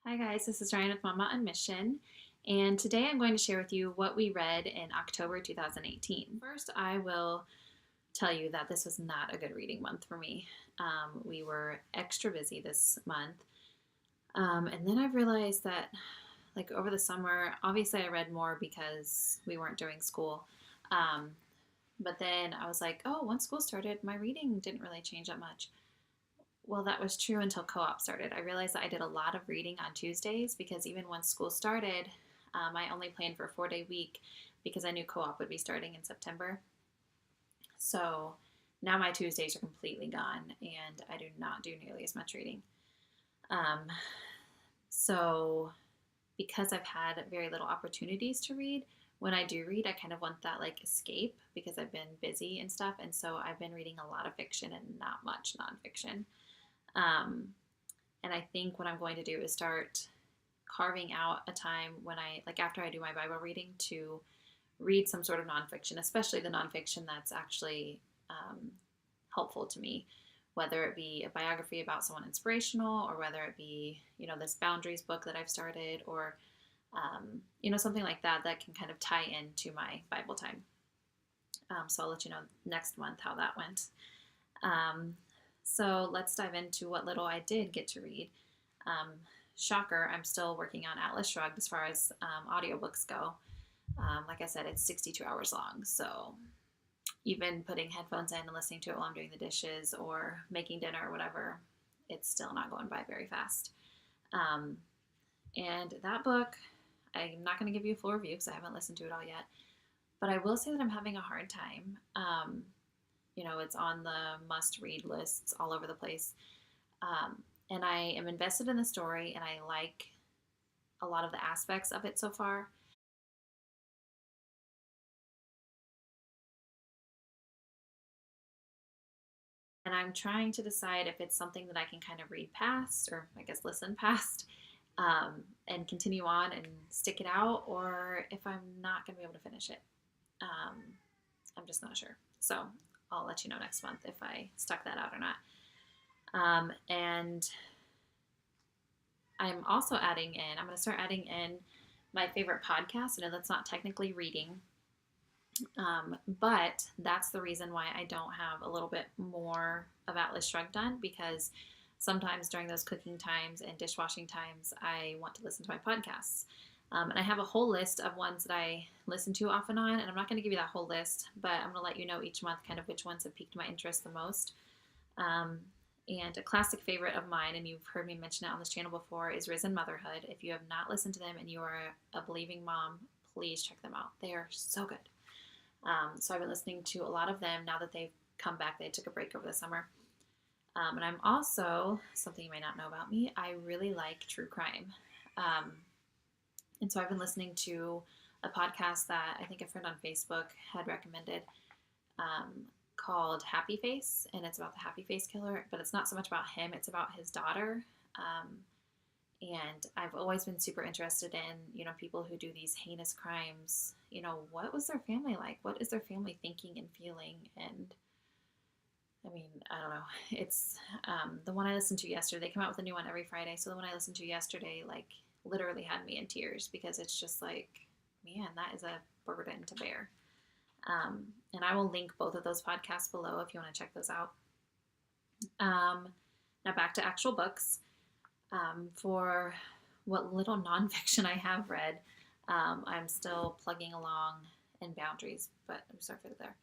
Hi guys, this is Ryan with Mama on Mission, and today I'm going to share with you what we read in October 2018. First, I will tell you that this was not a good reading month for me. We were extra busy this month, and then I realized that, like over the summer, obviously I read more because we weren't doing school. Um, but then I was like, oh, once school started, my reading didn't really change that much. Well, that was true until co-op started. I realized that I did a lot of reading on Tuesdays because even when school started, I only planned for a 4-day week because I knew co-op would be starting in September. So now my Tuesdays are completely gone and I do not do nearly as much reading. Um, so because I've had very little opportunities to read, when I do read, I kind of want that like escape because I've been busy and stuff. And so I've been reading a lot of fiction and not much nonfiction. Um, and I think what I'm going to do is start carving out a time when like after I do my Bible reading to read some sort of nonfiction, especially the nonfiction that's actually helpful to me, whether it be a biography about someone inspirational or whether it be, this boundaries book that I've started or, something like that that can kind of tie into my Bible time. So I'll let you know next month how that went. So let's dive into what little I did get to read. Shocker, I'm still working on Atlas Shrugged as far as audiobooks go. Like I said, it's 62 hours long. So even putting headphones in and listening to it while I'm doing the dishes or making dinner or whatever, it's still not going by very fast. And that book, I'm not going to give you a full review because I haven't listened to it all yet. But I will say that I'm having a hard time. It's on the must-read lists all over the place. And I am invested in the story, and I like a lot of the aspects of it so far. And I'm trying to decide if it's something that I can kind of read past, or I guess listen past, and continue on and stick it out, or if I'm not going to be able to finish it. I'm just not sure. So I'll let you know next month if I stuck that out or not. And I'm also I'm going to start adding in my favorite podcast. I know that's not technically reading, but that's the reason why I don't have a little bit more of Atlas Shrugged done, because sometimes during those cooking times and dishwashing times, I want to listen to my podcasts. And I have a whole list of ones that I listen to off and on, and I'm not going to give you that whole list, but I'm going to let you know each month kind of which ones have piqued my interest the most. And a classic favorite of mine, and you've heard me mention it on this channel before, is Risen Motherhood. If you have not listened to them and you are a believing mom, please check them out. They are so good. So I've been listening to a lot of them now that they've come back. They took a break over the summer. And I'm also, something you may not know about me, I really like true crime. And so I've been listening to a podcast that I think a friend on Facebook had recommended, called Happy Face, and it's about the Happy Face killer, but it's not so much about him, it's about his daughter. And I've always been super interested in, people who do these heinous crimes. What was their family like? What is their family thinking and feeling? And I mean, I don't know. It's the one I listened to yesterday. They come out with a new one every Friday. So the one I listened to yesterday, like, literally had me in tears because it's just like, man, that is a burden to bear. And I will link both of those podcasts below if you want to check those out. Now back to actual books. For what little nonfiction I have read, I'm still plugging along in Boundaries, but I'm sorry for there.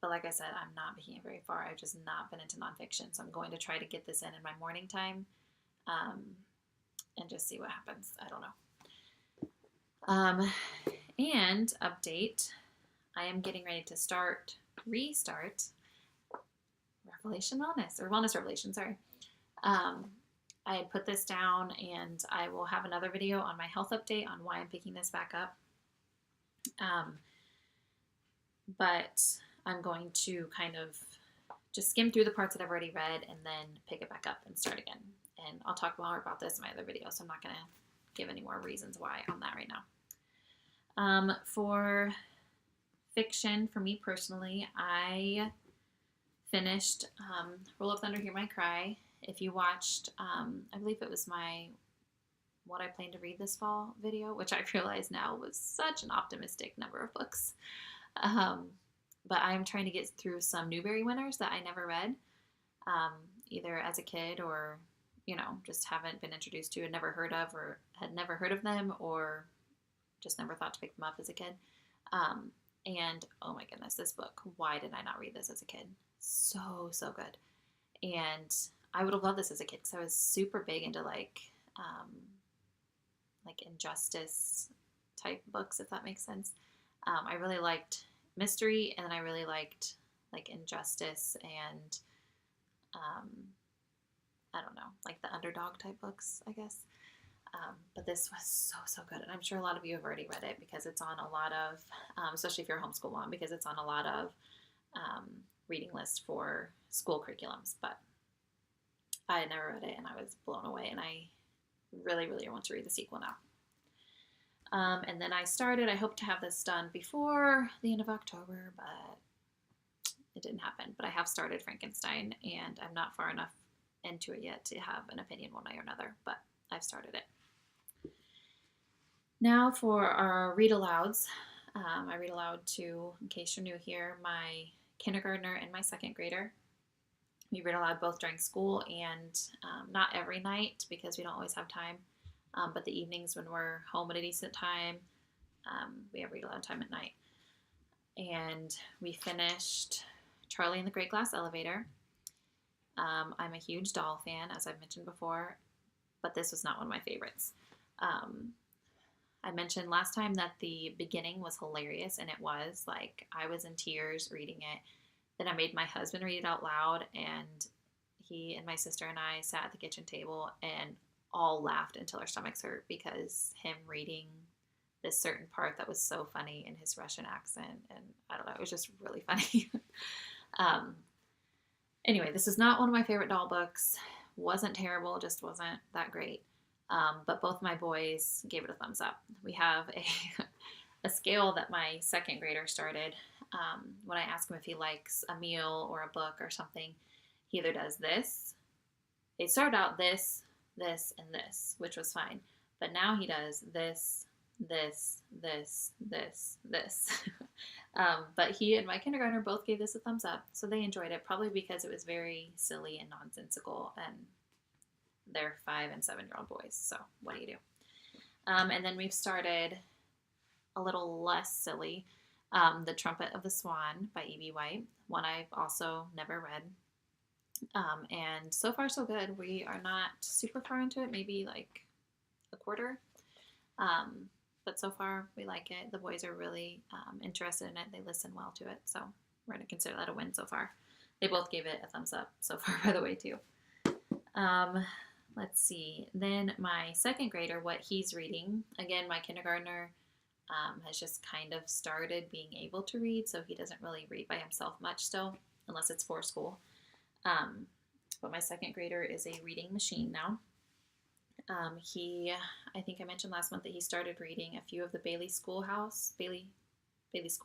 But like I said, I'm not making it very far. I've just not been into nonfiction, so I'm going to try to get this in my morning time, and just see what happens. I don't know. And update, I am getting ready to restart Revelation Wellness, or Wellness Revelation, sorry. I had put this down, and I will have another video on my health update on why I'm picking this back up. But I'm going to kind of just skim through the parts that I've already read and then pick it back up and start again. And I'll talk more about this in my other video, so I'm not going to give any more reasons why on that right now. For fiction, for me personally, I finished Roll of Thunder, Hear My Cry, if you watched, I believe it was my What I Plan to Read This Fall video, which I realize now was such an optimistic number of books. Um, but I'm trying to get through some Newbery winners that I never read, um, either as a kid or, just haven't been introduced to and never heard of, or had never heard of them, or just never thought to pick them up as a kid. Um, and oh my goodness, this book, why did I not read this as a kid? So, so good. And I would have loved this as a kid because I was super big into like injustice type books, if that makes sense. I really liked mystery, and I really liked like injustice and I don't know, like the underdog type books, I guess. But this was so, so good. And I'm sure a lot of you have already read it because it's on a lot of, especially if you're a homeschool mom, because it's on a lot of reading lists for school curriculums. But I had never read it and I was blown away. And I really, really want to read the sequel now. And then I hope to have this done before the end of October, but it didn't happen. But I have started Frankenstein, and I'm not far enough into it yet to have an opinion one way or another, but I've started it. Now for our read alouds. I read aloud to, in case you're new here, my kindergartner and my second grader. We read aloud both during school and not every night because we don't always have time. But the evenings when we're home at a decent time, we have read aloud time at night. And we finished Charlie and the Great Glass Elevator. I'm a huge doll fan, as I've mentioned before, but this was not one of my favorites. I mentioned last time that the beginning was hilarious, and it was. Like, I was in tears reading it. Then I made my husband read it out loud, and he and my sister and I sat at the kitchen table and all laughed until our stomachs hurt because him reading this certain part that was so funny in his Russian accent, and I don't know, it was just really funny. Anyway, this is not one of my favorite doll books. Wasn't terrible, just wasn't that great. But both my boys gave it a thumbs up. We have a scale that my second grader started. When I ask him if he likes a meal or a book or something, he either does this. It started out this, this, and this, which was fine. But now he does this, this, this, this, this. But he and my kindergartner both gave this a thumbs up, so they enjoyed it, probably because it was very silly and nonsensical, and they're 5 and 7-year-old boys, so what do you do? And then we've started a little less silly, The Trumpet of the Swan by E.B. White, one I've also never read. And so far so good. We are not super far into it, maybe like a quarter. But so far we like it. The boys are really interested in it. They listen well to it, so we're going to consider that a win so far. They both gave it a thumbs up so far, by the way, too. Let's see. Then my second grader, what he's reading. Again, my kindergartner has just kind of started being able to read, so he doesn't really read by himself much still, unless it's for school. But my second grader is a reading machine now. I think I mentioned last month that he started reading a few of the Bailey School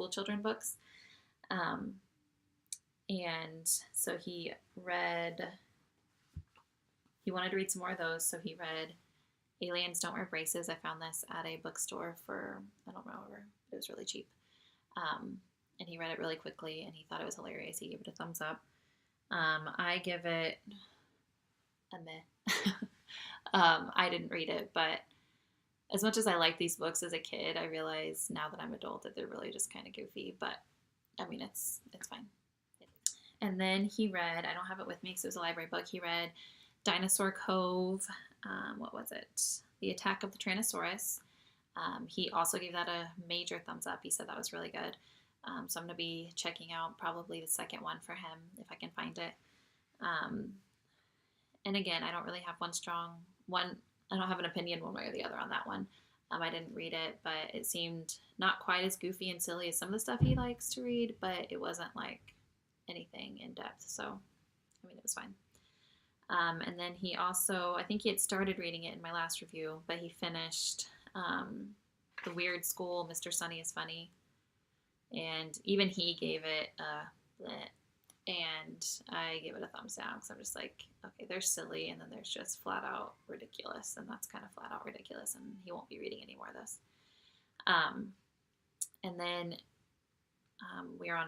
Children books. And so he wanted to read some more of those, so he read Aliens Don't Wear Braces. I found this at a bookstore for, I don't remember, but it was really cheap. And he read it really quickly, and he thought it was hilarious. He gave it a thumbs up. I give it a meh. I didn't read it, but as much as I like these books as a kid, I realize now that I'm adult that they're really just kind of goofy, but I mean, it's fine. And then he read, I don't have it with me because it was a library book, he read Dinosaur Cove, what was it? The Attack of the Tyrannosaurus. He also gave that a major thumbs up. He said that was really good. So I'm going to be checking out probably the second one for him if I can find it. And again, I don't really have I don't have an opinion one way or the other on that one. I didn't read it, but it seemed not quite as goofy and silly as some of the stuff he likes to read, but it wasn't like anything in depth. So, I mean, it was fine. And then he also, I think he had started reading it in my last review, but he finished The Weird School, Mr. Sunny is Funny. And even he gave it a bleh. and I gave it a thumbs down because I'm just like, okay, there's silly, and then there's just flat out ridiculous, and that's kind of flat out ridiculous, and he won't be reading any more of this. And then we were on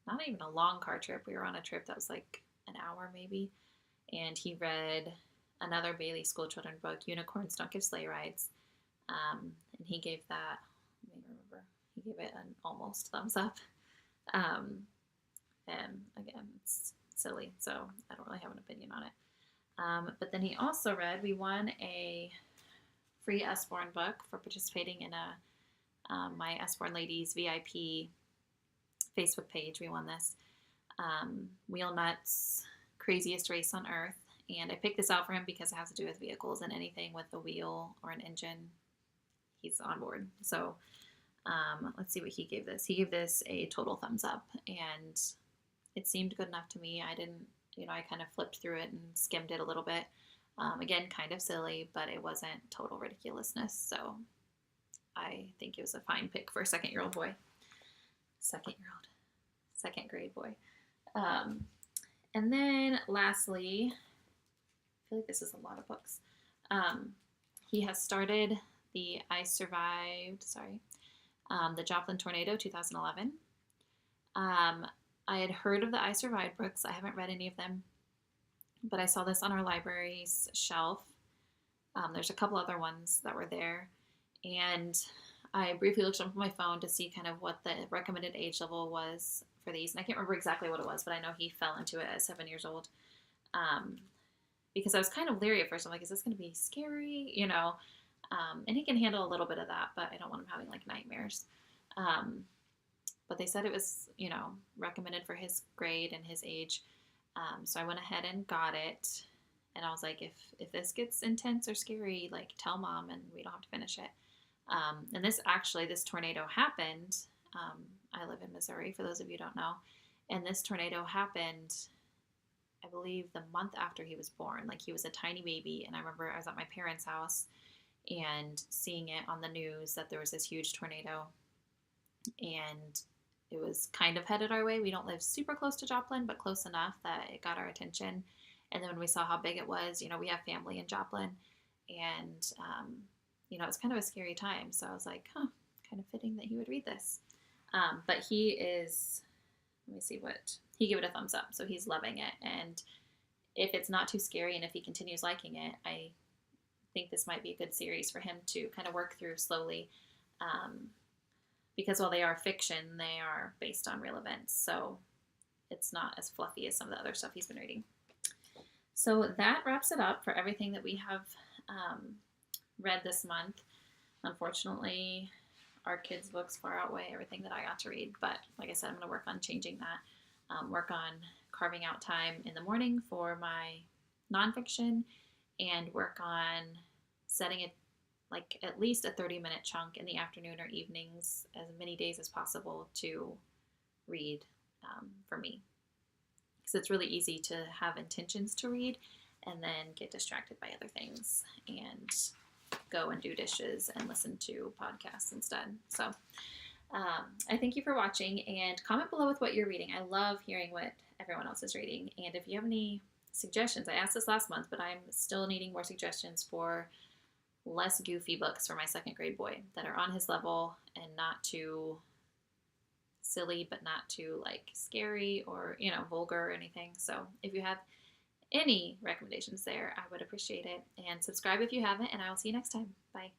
not even a long car trip. We were on a trip that was like an hour maybe, and he read another Bailey School Children book, Unicorns Don't Give Sleigh Rides, and he gave that, let me remember, he gave it an almost thumbs up. And again, it's silly, so I don't really have an opinion on it. But then he also read, we won a free Usborne book for participating in my Usborne Ladies VIP Facebook page. We won this. Wheel Nuts Craziest Race on Earth. And I picked this out for him because it has to do with vehicles, and anything with a wheel or an engine, he's on board. So let's see what he gave this. He gave this a total thumbs up, and it seemed good enough to me. I didn't, I kind of flipped through it and skimmed it a little bit. Again, kind of silly, but it wasn't total ridiculousness. So I think it was a fine pick for a second-year-old boy. Second grade boy. And then lastly, I feel like this is a lot of books. He has started the the Joplin Tornado 2011. I had heard of the I Survived books. I haven't read any of them, but I saw this on our library's shelf. There's a couple other ones that were there, and I briefly looked up on my phone to see kind of what the recommended age level was for these, and I can't remember exactly what it was, but I know he fell into it at 7 years old. Because I was kind of leery at first. I'm like, is this going to be scary? And he can handle a little bit of that, but I don't want him having like nightmares. But they said it was, recommended for his grade and his age. So I went ahead and got it. And I was like, if this gets intense or scary, like tell Mom and we don't have to finish it. And this tornado happened. I live in Missouri, for those of you who don't know. And this tornado happened, I believe, the month after he was born. Like, he was a tiny baby. And I remember I was at my parents' house and seeing it on the news that there was this huge tornado. And it was kind of headed our way. We don't live super close to Joplin, but close enough that it got our attention. And then when we saw how big it was, we have family in Joplin. And, it was kind of a scary time. So I was like, kind of fitting that he would read this. But he is, let me see he gave it a thumbs up. So he's loving it. And if it's not too scary and if he continues liking it, I think this might be a good series for him to kind of work through slowly. Because while they are fiction, they are based on real events. So it's not as fluffy as some of the other stuff he's been reading. So that wraps it up for everything that we have read this month. Unfortunately, our kids' books far outweigh everything that I got to read. But like I said, I'm going to work on changing that. Work on carving out time in the morning for my nonfiction, and work on setting it like at least a 30-minute chunk in the afternoon or evenings, as many days as possible, to read for me. Because it's really easy to have intentions to read and then get distracted by other things and go and do dishes and listen to podcasts instead. So I thank you for watching, and comment below with what you're reading. I love hearing what everyone else is reading. And if you have any suggestions, I asked this last month, but I'm still needing more suggestions for less goofy books for my second grade boy that are on his level and not too silly, but not too like scary or, vulgar or anything. So if you have any recommendations there, I would appreciate it. And subscribe if you haven't, and I will see you next time. Bye.